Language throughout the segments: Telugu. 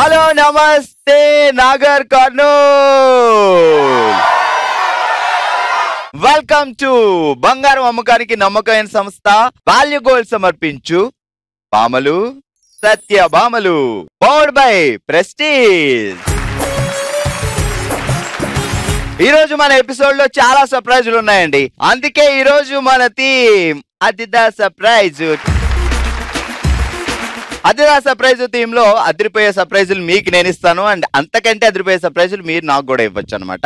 హలో నమస్తే నాగర్ కర్నూల్. వెల్కమ్ టు బంగారం అమ్మకానికి నమ్మకమైన సంస్థ వాల్యూ గోల్డ్ సమర్పించు భామలు సత్య భామలు పవర్డ్ బై ప్రెస్టీజ్. ఈ రోజు మన ఎపిసోడ్ లో చాలా సర్ప్రైజులు ఉన్నాయండి. అందుకే ఈ రోజు మన థీమ్ అదిదా సర్ప్రైజ్. అదిదా సర్ప్రైజ్ థీమ్ లో అదిరిపోయే సర్ప్రైజులు మీకు నేను ఇస్తాను, అండ్ అంతకంటే అదిరిపోయే సర్ప్రైజులు మీరు నాకు కూడా ఇవ్వచ్చు అనమాట.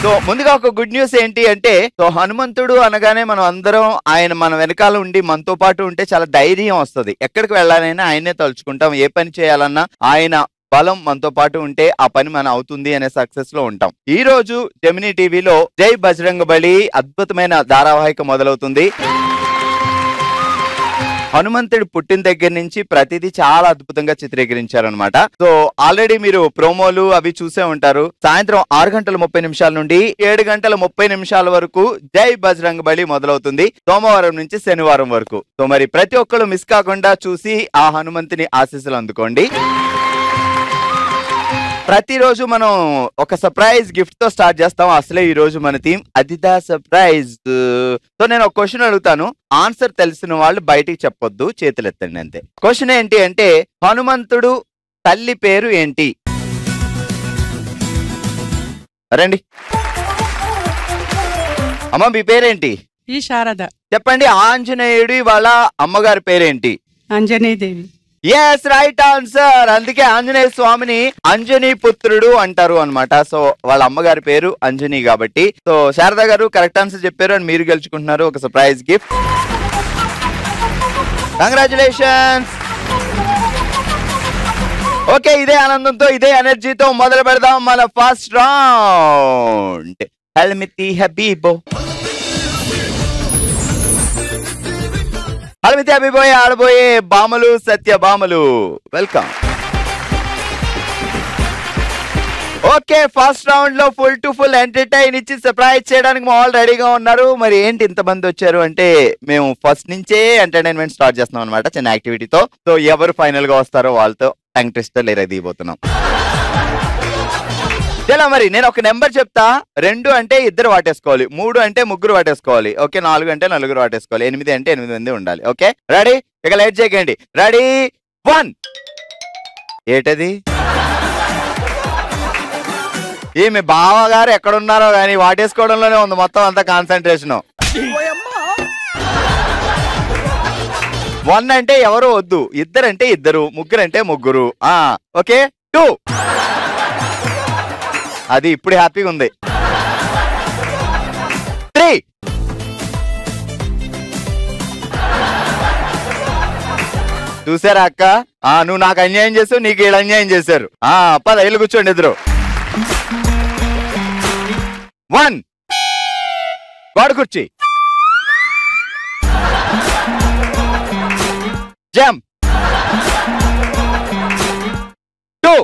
సో ముందుగా ఒక గుడ్ న్యూస్ ఏంటి అంటే, సో హనుమంతుడు అనగానే మనం అందరం ఆయన మన వెనకాల ఉండి మనతో పాటు ఉంటే చాలా ధైర్యం వస్తుంది. ఎక్కడికి వెళ్ళాలైనా ఆయనే తలుచుకుంటాం. ఏ పని చేయాలన్నా ఆయన బలం మనతో పాటు ఉంటే ఆ పని మనం అవుతుంది అనే సక్సెస్ లో ఉంటాం. ఈ రోజు జెమినీ టీవీలో జై బజరంగబలి అద్భుతమైన ధారావాహిక మొదలవుతుంది. హనుమంతుడు పుట్టిన దగ్గర నుంచి ప్రతిదీ చాలా అద్భుతంగా చిత్రీకరించారనమాట. సో ఆల్రెడీ మీరు ప్రోమోలు అవి చూసే ఉంటారు. సాయంత్రం 6:30 నుండి 7:30 వరకు జై బజరంగబలి మొదలవుతుంది, సోమవారం నుంచి శనివారం వరకు. సో మరి ప్రతి ఒక్కరు మిస్ కాకుండా చూసి ఆ హనుమంతుని ఆశీస్సులు అందుకోండి. ప్రతిరోజు మనం ఒక సర్ప్రైజ్ గిఫ్ట్ తో స్టార్ట్ చేస్తాం. అసలే ఈ రోజు మన థీమ్ అదిదా సర్ప్రైజ్. సో నేను ఒక క్వశ్చన్ అడుగుతాను, ఆన్సర్ తెలిసిన వాళ్ళు బయటికి చెప్పొద్దు, చేతులు ఎత్తండి అంతే. క్వశ్చన్ ఏంటి అంటే, హనుమంతుడు తల్లి పేరు ఏంటి? రండి అమ్మ, మీ పేరేంటి? ఈ శారద. చెప్పండి. ఆంజనేయుడి వాళ్ళ అమ్మగారి పేరేంటి? అంజనీదేవి. Yes, right answer. అందుకే ఆంజనేయ స్వామిని అంజనీ పుత్రుడు అంటారు అన్నమాట. సో వాళ్ళ అమ్మగారి పేరు అంజనీ కాబట్టి. సో శారద గారు కరెక్ట్ ఆన్సర్ చెప్పారు అండ్ మీరు గెలుచుకుంటున్నారు ఒక సర్ప్రైజ్ గిఫ్ట్. కంగ్రాచులేషన్స్. ఓకే, ఇదే ఆనందంతో ఇదే ఎనర్జీతో మొదలు పెడదాం మన ఫస్ట్ రౌండ్. హల్మితి హబీబో హల్మితి హబీబోయే ఆడబోయే భామలు సత్య భామలు. వెల్కమ్. ఓకే, ఫస్ట్ రౌండ్ లో ఫుల్ టు ఫుల్ ఎంటర్టైన్ ఇచ్చి సర్ప్రైజ్ చేయడానికి మా వాళ్ళు రెడీగా ఉన్నారు. మరి ఏంటి ఇంతమంది వచ్చారు అంటే, మేము ఫస్ట్ నుంచే ఎంటర్టైన్మెంట్ స్టార్ట్ చేస్తున్నాం అనమాట చిన్న యాక్టివిటీతో. సో ఎవరు ఫైనల్ గా వస్తారో వాళ్ళతో టంగ్ ట్విస్టర్ దిగిపోతున్నాం. చలో మరి నేను ఒక నెంబర్ చెప్తా. 2 అంటే 2 వాటేసుకోవాలి, 3 అంటే 3 వాటేసుకోవాలి, ఓకే, 4 అంటే 4 వాటేసుకోవాలి, 8 అంటే 8 మంది ఉండాలి. Okay ready? ఇక లేట్ చేయకండి. రెడీ 1. ఏటది? మీ బావగారు ఎక్కడున్నారో కానీ వాటేసుకోవడంలోనే ఉంది మొత్తం అంతా కాన్సన్ట్రేషన్. 1 అంటే ఎవరు వద్దు, 2 అంటే 2, 3 అంటే 3. ఓకే 2. అది ఇప్పుడు హ్యాపీగా ఉంది. 3. చూసారా అక్క, నువ్వు నాకు అన్యాయం చేసావు, నీకు వీళ్ళు అన్యాయం చేశారు. పద ఇల్లు కూర్చోండి ఇద్దరు. 1 గోడ కుర్చీ. జంప్. 2.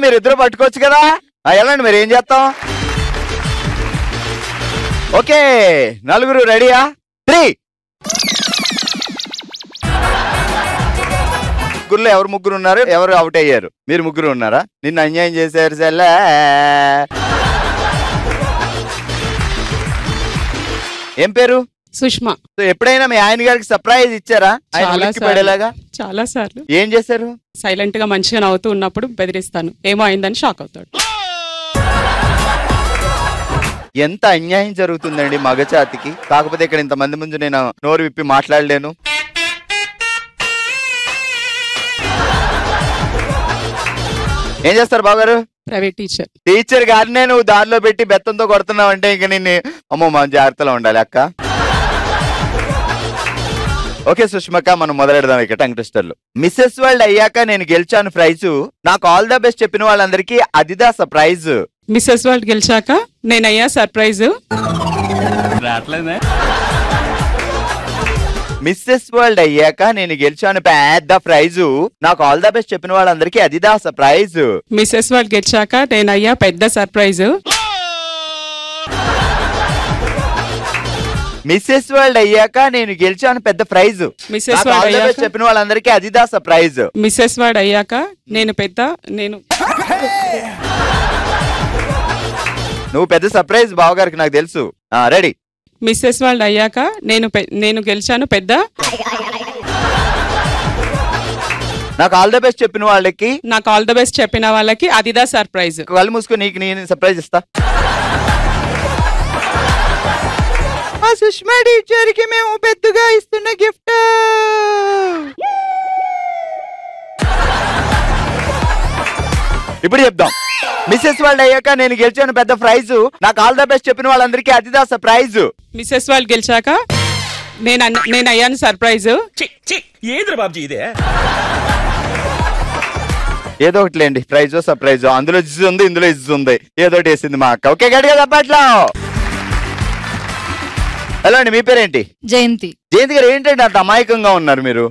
మీరు ఇద్దరు పట్టుకోవచ్చు కదా, వెళ్ళండి. మీరు ఏం చేస్తాం? ఓకే 4 రెడీయా? 3. ముగ్గురులో ఎవరు 3 ఉన్నారు, ఎవరు అవుట్ అయ్యారు? మీరు 3 ఉన్నారా? నిన్ను అన్యాయం చేశారు సెల్లా. ఏం పేరు? సుష్మా. సో ఎప్పుడైనా మీ ఆయన గారికి సర్ప్రైజ్ ఇచ్చారా? పడేలాగా చాలా సార్లు. ఏం చేశారు? సైలెంట్ గా మంచిగా నవ్వుతూ ఉన్నప్పుడు బెదిరిస్తాను, ఏమో అయిందని షాక్ అవుతాడు. ఎంత అన్యాయం జరుగుతుందండి మగజాతికి. కాకపోతే ఇక్కడ ఇంతమంది ముందు నేను నోరు విప్పి మాట్లాడలేను. ఏం చేస్తారు బావగారు? Private teacher. టీచర్ గారినే నువ్వు దారిలో పెట్టి బెత్తంతో కొడుతున్నావు అంటే ఇంక నిన్ను అమ్మో మన జాగ్రత్తలో ఉండాలి అక్క. ఓకే సుష్మక్క, మనం మొదలెడదాం ఇక టంగ్ ట్విస్టర్లు. మిస్సెస్ వరల్డ్ అయ్యాక నేను గెలిచాను ప్రైజ్, నాకు ఆల్ ద బెస్ట్ చెప్పిన వాళ్ళందరికీ అదిదా సర్ప్రైజ్. మిస్సెస్ వరల్డ్ గెలిచాక నేనయ్యా సర్ప్రైజ్. మిస్సెస్ వరల్డ్ అయ్యాక నేను గెలిచాను పెద్ద ప్రైజు, నాకు ఆల్ ద బెస్ట్ చెప్పిన వాళ్ళందరికీ అదిదా సర్ప్రైజ్. మిస్సెస్ వరల్డ్ గెలిచాక నేనయ్యా పెద్ద సర్ప్రైజ్. మిస్సెస్ వరల్డ్ అయ్యాక నేను గెలిచాను పెద్ద ప్రైజ్. మిస్సెస్ వరల్డ్ అయ్యాక చెప్పిన వాళ్ళందరికీ అదిదా సర్ప్రైజ్. మిస్సెస్ వర్డ్ అయ్యాక నువ్వు పెద్ద సర్ప్రైజ్ బావగారికి నాకు తెలుసు. రెడీ. మిస్సెస్ వరల్డ్ అయ్యాక నేను గెలిచాను పెద్ద. నాకు ఆల్ ద బెస్ట్ చెప్పిన వాళ్ళకి అదిదా సర్ప్రైజ్. కళ్ళు మూసుకొని నీకు నేను సర్ప్రైజ్ ఇస్తా. సుష్మా టీచర్ కి మేము పెద్దగా ఇస్తున్న గిఫ్ట్. ఇప్పుడు చెప్దాం. మిస్సెస్ వరల్డ్ అయ్యాక నేను గెలిచాను పెద్ద ప్రైజ్. నాకు ఆల్ ద బెస్ట్ చెప్పిన వాళ్ళందరికీ అదిదా సర్ప్రైజ్. మిస్సెస్ వరల్డ్ గెలిచాక నేను అయ్యాను సర్ప్రైజ్. ఏదో ఒకటి లేండి, ప్రైజ్ సర్ప్రైజ్. అందులో జిజ్ ఉంది, ఇందులో ఇజ్ ఉంది, ఏదో ఒకటి వేసింది మా అక్క. ఓకే గట్టిగా చెప్పట్లో. హలో అండి, మీ పేరేంటి? జయంతి. జయంతి గారు ఏంటంటే అంత అమాయకంగా ఉన్నారు మీరు?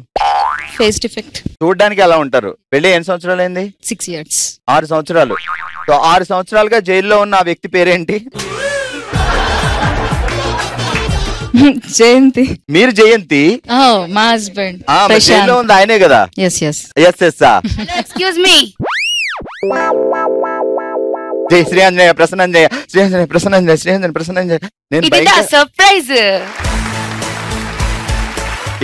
Face defect. చూడడానికి అలా ఉంటారు. పెళ్లి ఎన్ని సంవత్సరాలు అయింది? 6 years. 6 సంవత్సరాలు. 6 సంవత్సరాలుగా జైల్లో ఉన్న ఆ వ్యక్తి పేరేంటి? జయంతి. మీరు జయంతి? మా హస్బెండ్. జైల్లో ఉంది ఆయనే కదా? yes. Excuse me. జై శ్రీఆంజనేయ ప్రసన్నంజయ, శ్రీఆంజనేయ ప్రసన్నంజయ, శ్రీఆంజనేయ ప్రసన్నంజయ. నేను సర్ప్రైజ్.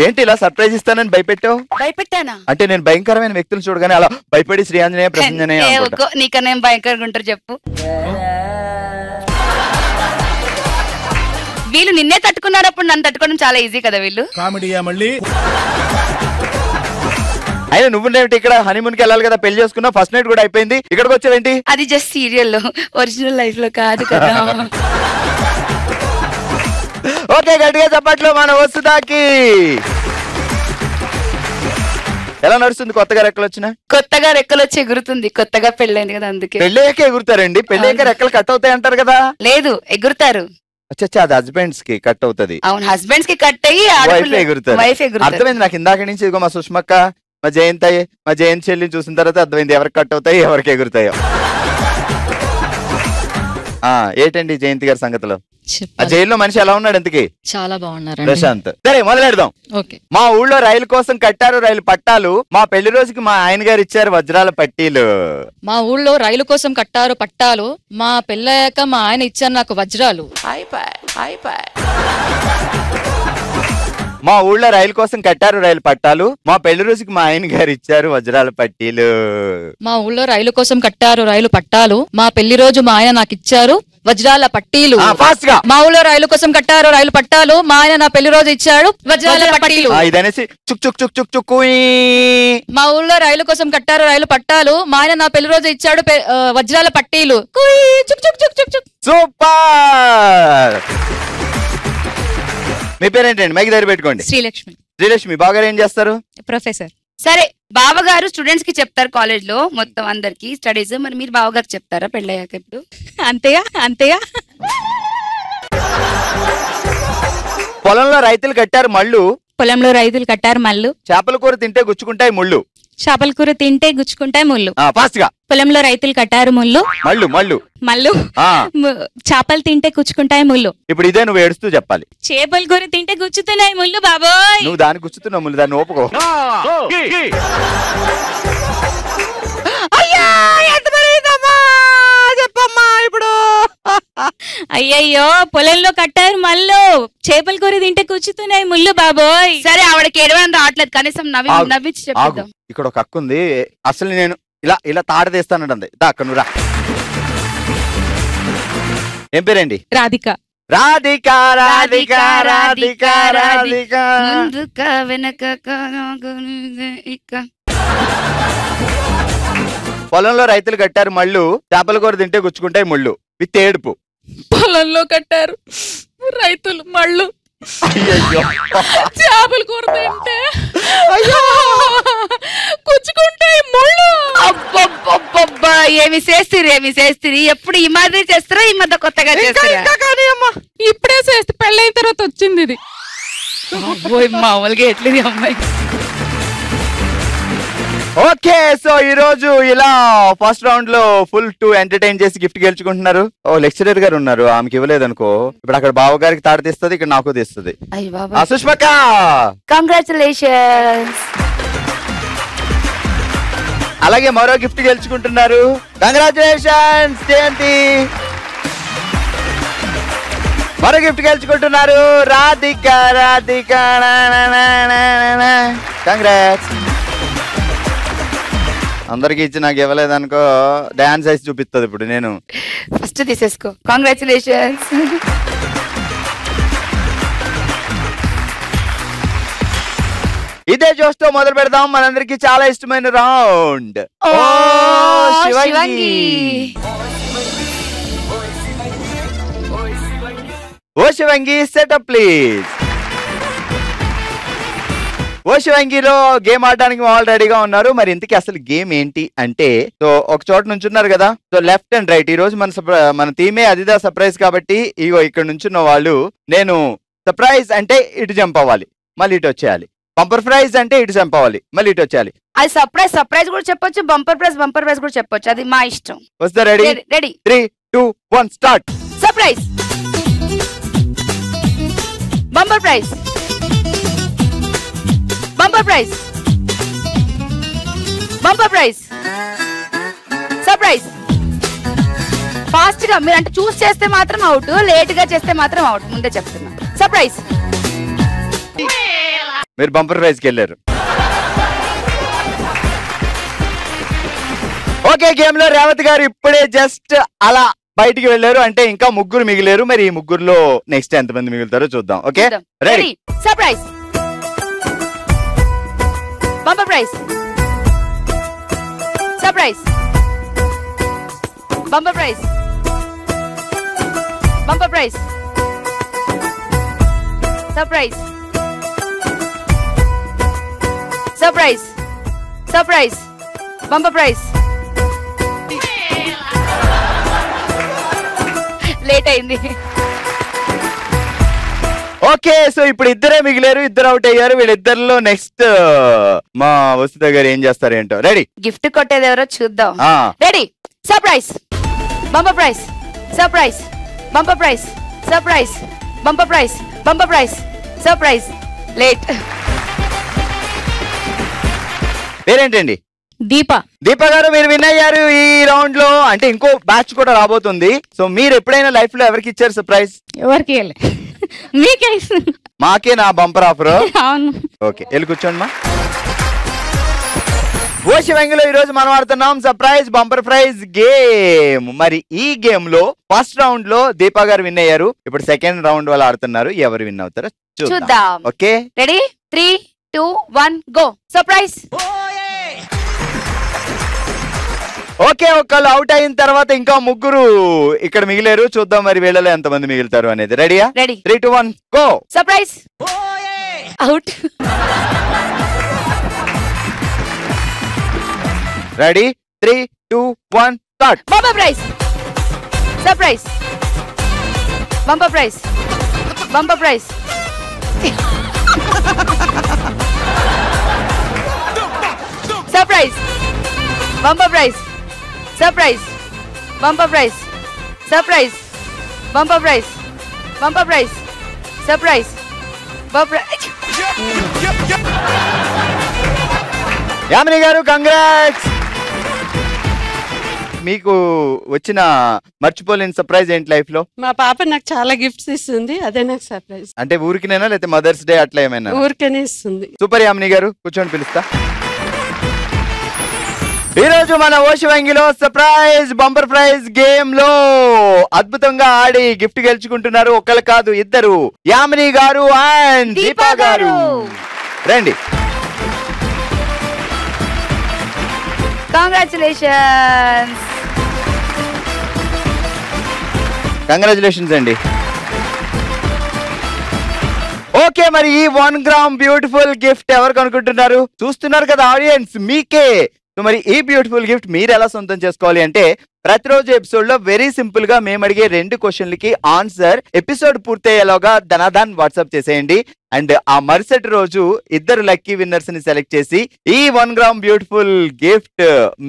ఏంటి ఇలా సర్ప్రైజ్ ఇస్తానని భయపెట్టానా? అంటే నేను భయంకరమైన వ్యక్తులు చూడగానే అలా భయపడి శ్రీఆంజనేయ ప్రసన్నంజయ. నీకన్నా ఏం భయంకరంగా ఉంటారు చెప్పు. వీళ్ళు నిన్నే తట్టుకున్నారప్పుడు నన్ను తట్టుకోవడం చాలా ఈజీ కదా. వీళ్ళు కామెడీయా మళ్ళీ. అయినా నువ్వు ఇక్కడ హనీమూన్ కి వెళ్ళాలి కదా, పెళ్లి చేసుకున్నా, ఫస్ట్ నైట్ కూడా అయిపోయింది, ఇక్కడికి వచ్చావేంటి? అది జస్ట్ సీరియల్ లో, ఒరిజినల్ లైఫ్ లో కాదు కదా. ఓకే గట్టిగా చెప్పట్లో మన వసుదాకి. ఎలా నడుస్తుంది? కొత్తగా రెక్కలు వచ్చినా? కొత్తగా రెక్కలు వచ్చి ఎగురుతుంది. కొత్తగా పెళ్ళైంది కదా అందుకే. పెళ్ళయ్యాక ఎగురుతారండి? పెళ్ళయ్యాక రెక్కలు కట్ అవుతాయి అంటారు కదా? లేదు, ఎగురుతారు. అచ్చా, అది హస్బెండ్స్ కి కట్ అవుతుంది. అవును, హస్బెండ్స్ కి కట్ అయ్యి వైఫ్ ఎగురుతారు. అర్థమైంది నాకు ఇందాక నుంచి. ఇదిగో మా సుష్మక్క, మా జయంత్ చెల్లిని చూసిన తర్వాత అర్థమైంది ఎవరికి కట్ అవుతాయి, ఎవరికి ఎగురుతాయో. ఏంటండి జయంతి గారి సంగతిలో? ఆ జైల్లో మనిషి ఎలా ఉన్నాడు ఇంతకి? చాలా బాగున్నారు ప్రశాంత్. సరే మొదలెడదాం. మా ఊళ్ళో రైలు కోసం కట్టారు రైలు పట్టాలు, మా పెళ్లి రోజుకి మా ఆయన గారు ఇచ్చారు వజ్రాల పట్టీలు. మా ఊళ్ళో రైలు కోసం కట్టారు పట్టాలు, మా పెళ్ళయ్యాక మా ఆయన ఇచ్చారు నాకు వజ్రాలు. మా ఊళ్ళో రైలు కోసం కట్టారు రైలు పట్టాలు, మా పెళ్లి రోజుకి మా ఆయన గారు ఇచ్చారు వజ్రాల పట్టీలు. మా ఊళ్ళో రైలు కోసం కట్టారు రైలు పట్టాలు, మా పెళ్లి రోజు మా ఆయన నాకు ఇచ్చారు వజ్రాల పట్టీలు. మా ఊళ్ళో రైలు కోసం కట్టారు రైలు పట్టాలు, మా ఆయన నా పెళ్లి రోజు ఇచ్చాడు వజ్రాల పట్టీలు. ఇదనేసి చుక్ చుక్ చుక్ చుక్ చుక్. మా ఊళ్ళో రైలు కోసం కట్టారు రైలు పట్టాలు, మా ఆయన నా పెళ్లి రోజు ఇచ్చాడు వజ్రాల పట్టీలు. చుక్ చుక్ చుక్ చుక్ చుక్. సూపర్. మీ పేరేంటండి? మైకి దగ్గర పెట్టుకోండి. శ్రీలక్ష్మి. శ్రీలక్ష్మి. బావగారు ఏం చేస్తారు? ప్రొఫెసర్. సరే, బావగారు స్టూడెంట్స్ కి చెప్తారు కాలేజ్ లో మొత్తం అందరికి స్టడీస్. మరి మీరు బావగారు చెప్తారా పెళ్ళయ్యాక? ఇప్పుడు అంతేగా. పొలంలో రైతులు కట్టారు మళ్ళు, చేపల కూర తింటే గుచ్చుకుంటాయి ముళ్ళు. చేపల కూర తింటే గుచ్చుకుంటాయి ముళ్ళు. ఫాస్ట్ గా. పొలంలో రైతులు కట్టారు మళ్ళు చేపలు తింటే గుచ్చుకుంటాయి ముళ్ళు. ఇప్పుడు ఇదే నువ్వు ఏడుస్తూ చెప్పాలి. చేపల కూర తింటే గుచ్చుతున్నాయి ముళ్ళు బాబోయ్. నువ్వు దాన్ని గుచ్చుతున్నావు ముళ్ళు, దాన్ని ఓపుకో. చెప్పమ్మా ఇప్పుడు. అయ్యయ్యో, పొలంలో కట్టారు మళ్ళు, చేపల కూర తింటే కూర్చుతున్నాయి ముళ్ళు బాబోయ్. సరే, ఆవిడకి ఏడవడం రావట్లేదు, కనీసం నవ్వించి చెప్తాం. ఇక్కడ ఒక అక్క ఉంది, అసలు నేను ఇలా తాడదేస్తానండి. అక్క నువ్వు రా. ఏం పేరేంటి? రాధిక. రాధిక రాధిక రాధిక రాధిక. పొలంలో రైతులు కట్టారు మళ్ళు, చేపల కూర తింటే గుచ్చుకుంటాయి ముళ్ళు. విత్ ఏడుపు. పొలంలో కట్టారు రైతులు మళ్ళు, చేపల కూర తింటే గుచ్చుకుంటాయి ముళ్ళు. అబ్బబ్బబ్బబ్బా, ఏమి చేస్తిరి ఎప్పుడు ఈ మాదిరి చేస్తారా? ఈ మధ్య కొత్తగా చేస్తారా? ఇప్పుడే చేస్తే పెళ్ళైన తర్వాత వచ్చింది ఇది. మామూలుగా ఎట్లేదు అమ్మాయి. ఓకే, సో ఈ రోజు ఇలా ఫస్ట్ రౌండ్ లో ఫుల్ టు ఎంటర్టైన్ చేసి గిఫ్ట్ గెలుచుకుంటున్నారు. ఓ లెక్చరర్ గారు ఉన్నారు, ఆమెకి ఇవ్వలేదు అనుకో, ఇప్పుడు అక్కడ బావ గారికి తాడు తీస్తుంది, ఇక్కడ నాకు తీస్తుంది. సుష్మక్క కంగ్రాచులేషన్స్. అలాగే మరో గిఫ్ట్ గెలుచుకుంటున్నారు. కంగ్రాచులేషన్స్ జయంతి. మరో గిఫ్ట్ గెలుచుకుంటున్నారు రాధిక. రాధిక కంగ్రాట్స్. అందరికి ఇచ్చి నాకు ఇవ్వలేదనుకో, డాన్స్ వేసి చూపిస్తుంది ఇప్పుడు. నేను ఫస్ట్ తీసేసుకో. కంగ్రాచులేషన్స్. ఇదే జోష్తో మొదలు పెడదాం. మనందరికి చాలా ఇష్టమైన రౌండ్ శివంగి. ఓ శివంగి సెటప్ ప్లీజ్. ఓ శివంగిలో గేమ్ ఆడడానికి వాళ్ళు రెడీగా ఉన్నారు. మరి ఇంతకీ అసలు గేమ్ ఏంటి అంటే, సో ఒక చోట నుంచి ఉన్నారు కదా, సో లెఫ్ట్ అండ్ రైట్. ఈ రోజు మన థీమే అదిదా సర్ప్రైజ్ కాబట్టి, ఇగో ఇక్కడ నుంచున్న వాళ్ళు, నేను సర్ప్రైజ్ అంటే ఇటు జంప్ అవ్వాలి, మళ్ళీ ఇటు వచ్చేయాలి. బంపర్ ప్రైజ్ అంటే ఇటు జంప్ అవ్వాలి, మళ్ళీ ఇటు వచ్చేయాలి. అది సర్ప్రైజ్ కూడా చెప్పొచ్చు, బంపర్ ప్రైజ్ కూడా చెప్పొచ్చు, అది మా ఇష్టం. వస్తా ready? Ready. 3, 2, 1 start. Surprise, bumper prize, bumper prize, bumper prize, surprise. Fast గా మీరు అంటే చూస్ చేస్తే మాత్రం అవుట్, లేట్ గా చేస్తే మాత్రం అవుట్. ముందే చెప్తున్నా. సర్ప్రైజ్. మీరు బంపర్ ప్రైజ్ కి వెళ్ళారు. ఓకే, గేమ్ లో రేవతి గారు ఇప్పుడే జస్ట్ అలా బయటికి వెళ్ళారు, అంటే ఇంకా ముగ్గురు మిగిలేరు. మరి ఈ ముగ్గురులో నెక్స్ట్ ఎంతమంది మిగులుతారో చూద్దాం. Okay ready? Surprise, bumper prize, surprise, bumper prize, bumper prize, surprise, surprise, surprise, bumper prize. Late అయింది. ఓకే, సో ఇప్పుడు ఇద్దరే మిగిలేరు, ఇద్దరు అవుట్ అయ్యారు. వీళ్ళిద్దరిలో నెక్స్ట్ మా వసుధ గారు ఏం చేస్తారు ఏంటో. రెడీ? గిఫ్ట్ కొట్టేది ఎవరో చూద్దాం. Ready? Surprise, bumper prize, surprise, bumper prize, surprise, bumper prize, bumper prize, surprise. Late. పేరేంటండి? దీప. దీప గారు మీరు విన్ అయ్యారు ఈ రౌండ్ లో. అంటే ఇంకో బ్యాచ్ కూడా రాబోతుంది. సో మీరు ఎప్పుడైనా లైఫ్ లో ఎవరికి ఇచ్చారు సర్ప్రైజ్? ఎవరికి మీకే. మాకే నా బంపర్ ఆఫర్. అవును. ఓకే, వెళ్ళి కూర్చోండి మా. ఓ శివంగిలో ఈ రోజు మనం ఆడుతున్నాం సర్ప్రైజ్ బంపర్ ప్రైజ్ గేమ్. మరి ఈ గేమ్ లో ఫస్ట్ రౌండ్ లో దీపా గారు విన్ అయ్యారు. ఇప్పుడు సెకండ్ రౌండ్ వాళ్ళు ఆడుతున్నారు. ఎవరు విన్ అవుతారో చూద్దాం. Okay ready? 3, 2, 1 go. Surprise. Okay, ఒకళ్ళు అవుట్ అయిన తర్వాత ఇంకా ముగ్గురు ఇక్కడ మిగిలేరు. చూద్దాం మరి వీళ్ళలో ఎంతమంది మిగులుతారు అనేది. రెడీయా? Ready. 3, 2, 1 go. Surprise. Out. Ready? 3, 2, 1 start. Bumper prize, surprise, bumper prize, bumper prize, surprise, bumper prize, surprise, bumper prize, surprise, bumper prize, bumper prize, surprise, bumper. Yamini గారు కంగ్రాట్స్. మీకు వచ్చిన మర్చిపోలేని సర్ప్రైజ్ ఏంటి లైఫ్ లో? మా పాప నాకు చాలా గిఫ్ట్స్ ఇస్తుంది, అదే నాకు సర్ప్రైజ్. అంటే ఊరికినేనా లేకపోతే మదర్స్ డే అట్లా ఏమైనా? ఊరికనే ఇస్తుంది. సూపర్ యామిని గారు, కూర్చొని పిలుస్తా. ఈ రోజు మన ఓషివంగిలో సర్ప్రైజ్ బంపర్ ప్రైజ్ గేమ్ లో అద్భుతంగా ఆడి గిఫ్ట్ గెలుచుకుంటున్నారు. ఒకళ్ళు కాదు, ఇద్దరు. యామిని గారు అండ్ దీపా గారు. రండి. కంగ్రాచులేషన్స్. కంగ్రాచులేషన్స్ అండి. ఓకే, మరి ఈ 1 గ్రామ్ బ్యూటిఫుల్ గిఫ్ట్ ఎవరు అనుకుంటున్నారు? చూస్తున్నారు కదా ఆడియన్స్, మీకే. సో మరి ఈ బ్యూటిఫుల్ గిఫ్ట్ మీరు ఎలా సొంతం చేసుకోవాలి అంటే ప్రతిరోజు ఎపిసోడ్ లో వెరీ సింపుల్ గా మేము అడిగే 2 క్వశ్చన్లకి ఆన్సర్ ఎపిసోడ్ పూర్తయ్యేలాగా ధనాదాన్ వాట్సాప్ చేసేయండి. అండ్ ఆ మరుసటి రోజు 2 లక్కీ విన్నర్స్ ని సెలెక్ట్ చేసి ఈ 1 గ్రామ్ బ్యూటిఫుల్ గిఫ్ట్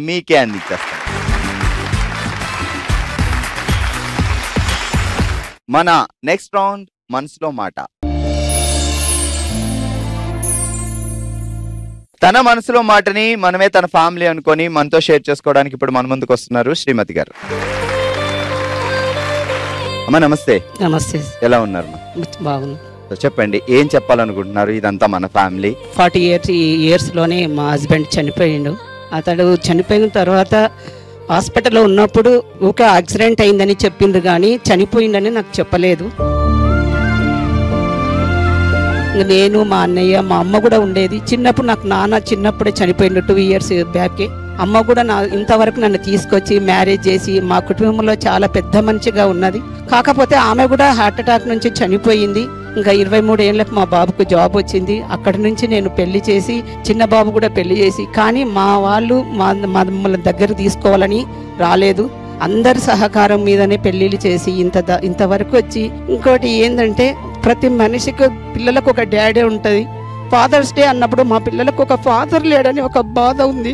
మీకే అందించేస్తాం. మన నెక్స్ట్ రౌండ్ మనసులో మాట. తన మనసులో మాటని మనమే తన ఫ్యామిలీ అనుకొని మనతో షేర్ చేసుకోవడానికి ఇప్పుడు మన ముందుకు వస్తున్నారు శ్రీమతి గారు. అమ్మా నమస్తే. నమస్తే. ఎలా ఉన్నారు? బాగున్నా. చెప్పండి, ఏం చెప్పాలనుకుంటున్నారు? ఇదంతా మన ఫ్యామిలీ. 40 ఇయర్స్ లోనే మా హస్బెండ్ చనిపోయిండు. అతడు చనిపోయిన తర్వాత హాస్పిటల్లో ఉన్నప్పుడు ఒక యాక్సిడెంట్ అయిందని చెప్పిండ్రు కానీ చనిపోయిందని నాకు చెప్పలేదు. నేను, మా అన్నయ్య, మా అమ్మ కూడా ఉండేది. చిన్నప్పుడు నాకు నాన్న చిన్నప్పుడే చనిపోయిండు, 2 ఇయర్స్ బ్యాకే. అమ్మ కూడా ఇంతవరకు నన్ను తీసుకొచ్చి మ్యారేజ్ చేసి మా కుటుంబంలో చాలా పెద్ద మనిషిగా ఉన్నది. కాకపోతే ఆమె కూడా హార్ట్ అటాక్ నుంచి చనిపోయింది. ఇంకా 23 ఏళ్ళకి మా బాబుకు జాబ్ వచ్చింది. అక్కడి నుంచి నేను పెళ్లి చేసి చిన్న బాబు కూడా పెళ్లి చేసి, కానీ మా వాళ్ళు మమ్మల్ని దగ్గర తీసుకోవాలని రాలేదు. అందరి సహకారం మీదనే పెళ్లిళ్ళు చేసి ఇంతవరకు వచ్చి. ఇంకోటి ఏంటంటే ప్రతి మనిషికి పిల్లలకు ఒక డాడీ ఉంటది. ఫాదర్స్ డే అన్నప్పుడు మా పిల్లలకు ఒక ఫాదర్ లేడని ఒక బాధ ఉంది.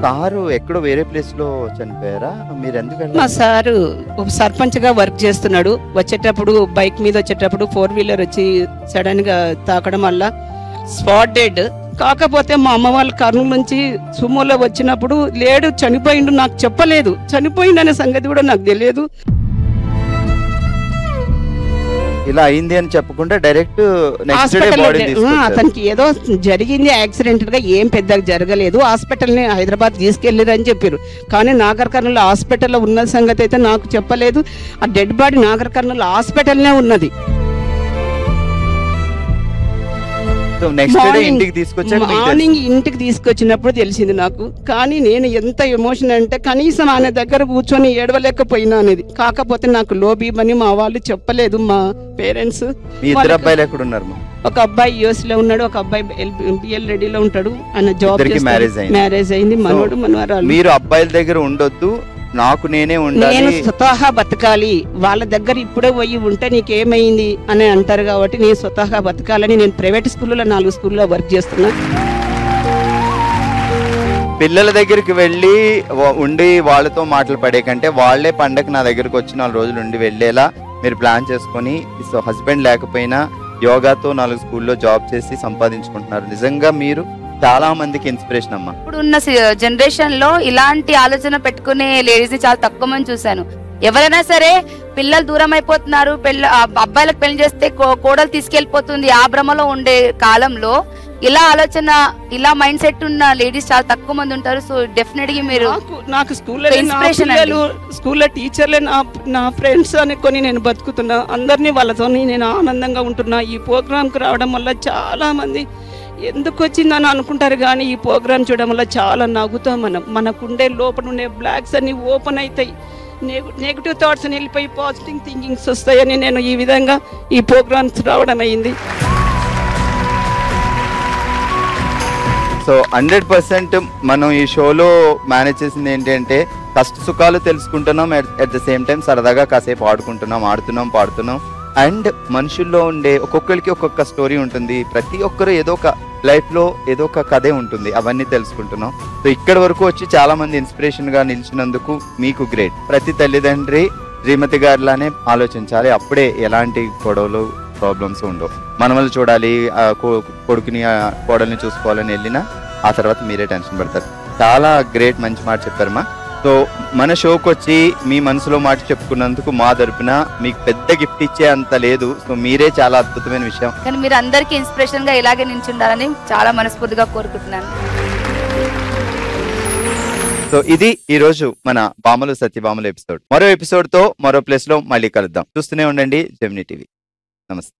సారు ఎక్కడో వేరే ప్లేస్ లో చనిపోయారా? మీరు ఎందుకు? మా సారు సర్పంచ్ గా వర్క్ చేస్తున్నాడు. వచ్చేటప్పుడు బైక్ మీద వచ్చేటప్పుడు 4 వీలర్ వచ్చి సడన్ గా తాకడం వల్ల స్పాట్ డెడ్. కాకపోతే మా అమ్మ వాళ్ళ కర్నూలు నుంచి సుమోలో వచ్చినప్పుడు లేడు, చనిపోయిండు, నాకు చెప్పలేదు. చనిపోయిందనే సంగతి కూడా నాకు తెలియదు. ఇలా అయింది అని చెప్పకుండా డైరెక్ట్ అతనికి ఏదో జరిగింది యాక్సిడెంట్ గా, ఏం పెద్దగా జరగలేదు. హాస్పిటల్ ని హైదరాబాద్ తీసుకెళ్లిరని చెప్పారు. కానీ నాగర్ కర్నూలు హాస్పిటల్లో ఉన్న సంగతి అయితే నాకు చెప్పలేదు. ఆ డెడ్ బాడీ నాగర్ కర్నూలు హాస్పిటల్నే ఉన్నది. మార్నింగ్ ఇంటికి తీసుకొచ్చినప్పుడు తెలిసింది నాకు. కానీ నేను ఎంత ఎమోషన్ అంటే కనీసం ఆయన దగ్గర కూర్చొని ఏడవలేకపోయినా అనేది. కాకపోతే నాకు లో బీపని మా వాళ్ళు చెప్పలేదు, మా పేరెంట్స్. ఒక అబ్బాయి యుఎస్ లో ఉన్నాడు, ఒక అబ్బాయి బిఎల్ రెడీలో ఉంటాడు. ఆయన జాబ్ మ్యారేజ్ అయింది. మనోడు మనవరాలు. మీరు అబ్బాయిల దగ్గర ఉండొద్దు, నాకు నేనే ఉండాలి, నేను స్వతహా బతకాలి. వాళ్ళ దగ్గర ఇప్పుడే పోయి ఉంటే నీకేమైంది అని అంటారు. కాబట్టి నేను స్వతహా బతకాలని నేను ప్రైవేట్ స్కూల్లో 4 స్కూల్లో వర్క్ చేస్తున్నా. పిల్లల దగ్గరికి వెళ్ళి ఉండి వాళ్ళతో మాటలు పడే కంటే వాళ్ళే పండగ నా దగ్గరకు వచ్చి 4 రోజులు ఉండి వెళ్ళేలా మీరు ప్లాన్ చేసుకొని, హస్బెండ్ లేకపోయినా యోగాతో 4 స్కూల్లో జాబ్ చేసి సంపాదించుకుంటున్నారు. నిజంగా మీరు చాలా మందికి ఇన్స్పిరేషన్ అమ్మా. ఇప్పుడు ఉన్న జనరేషన్ లో ఇలాంటి ఆలోచన పెట్టుకునే లేడీస్ ని చాలా తక్కువ మంది చూశాను. ఎవరైనా సరే పిల్లలు దూరం అయిపోతున్నారు, అబ్బాయిలకు పెళ్లి చేస్తే కోడలు తీసుకెళ్లిపోతుంది, ఆ భ్రమలో ఉండే కాలంలో ఇలా ఆలోచన, ఇలా మైండ్ సెట్ ఉన్న లేడీస్ చాలా తక్కువ మంది ఉంటారు. సో డెఫినెట్ గా మీరు నాకు స్కూల్లో టీచర్లే నా ఫ్రెండ్స్ అనుకొని నేను బతుకుతున్నా. అందరినీ వాళ్ళతో నేను ఆనందంగా ఉంటున్నా. ఈ ప్రోగ్రామ్ కు రావడం వల్ల చాలా మంది ఎందుకు వచ్చిందని అనుకుంటారు, కానీ ఈ ప్రోగ్రామ్ చూడడం వల్ల చాలా నవ్వుతాం. మనకుండే లోపల ఉండే బ్లాక్స్ అన్ని ఓపెన్ అవుతాయి, నెగిటివ్ థాట్స్ అని వెళ్ళిపోయి పాజిటివ్ థింకింగ్స్ వస్తాయని నేను ఈ విధంగా ఈ ప్రోగ్రామ్స్ రావడం అయింది. సో 100% మనం ఈ షోలో మేనేజ్ చేసింది ఏంటంటే కష్ట సుఖాలు తెలుసుకుంటున్నాం, అట్ ద సేమ్ టైం సరదాగా కాసేపు ఆడుకుంటున్నాం, ఆడుతున్నాం, పాడుతున్నాం. అండ్ మనుషుల్లో ఉండే ఒక్కొక్కరికి ఒక్కొక్క స్టోరీ ఉంటుంది. ప్రతి ఒక్కరు ఏదో ఒక లైఫ్ లో ఏదో ఒక కథే ఉంటుంది. అవన్నీ తెలుసుకుంటున్నాం. సో ఇక్కడ వరకు వచ్చి చాలా మంది ఇన్స్పిరేషన్ గా నిలిచినందుకు మీకు గ్రేట్. ప్రతి తల్లిదండ్రి శ్రీమతి గారిలానే ఆలోచించాలి. అప్పుడే ఎలాంటి గొడవలు, ప్రాబ్లమ్స్ ఉండవు. మనల్ని చూడాలి, కొడుకుని కోడల్ని చూసుకోవాలని వెళ్ళినా ఆ తర్వాత మీరే టెన్షన్ పడతారు. చాలా గ్రేట్, మంచి మాట చెప్పారమ్మా. సో మన షోకి వచ్చి మీ మనసులో మాట చెప్పుకున్నందుకు మా తరపున మీకు పెద్ద గిఫ్ట్ ఇచ్చే అంత లేదు. సో మీరే చాలా అద్భుతమైన విషయం. కానీ మీరు అందరికీ ఇన్స్పిరేషన్ గా ఇలాగే నిల్చుండాలని చాలా మనస్ఫూర్తిగా కోరుకుంటున్నాను. సో ఇది ఈ రోజు మన బామలు సత్యభామలు ఎపిసోడ్. మరో ఎపిసోడ్ తో మరో ప్లేస్ లో మళ్ళీ కలుద్దాం. చూస్తూనే ఉండండి జెమినీ టీవీ. నమస్తే.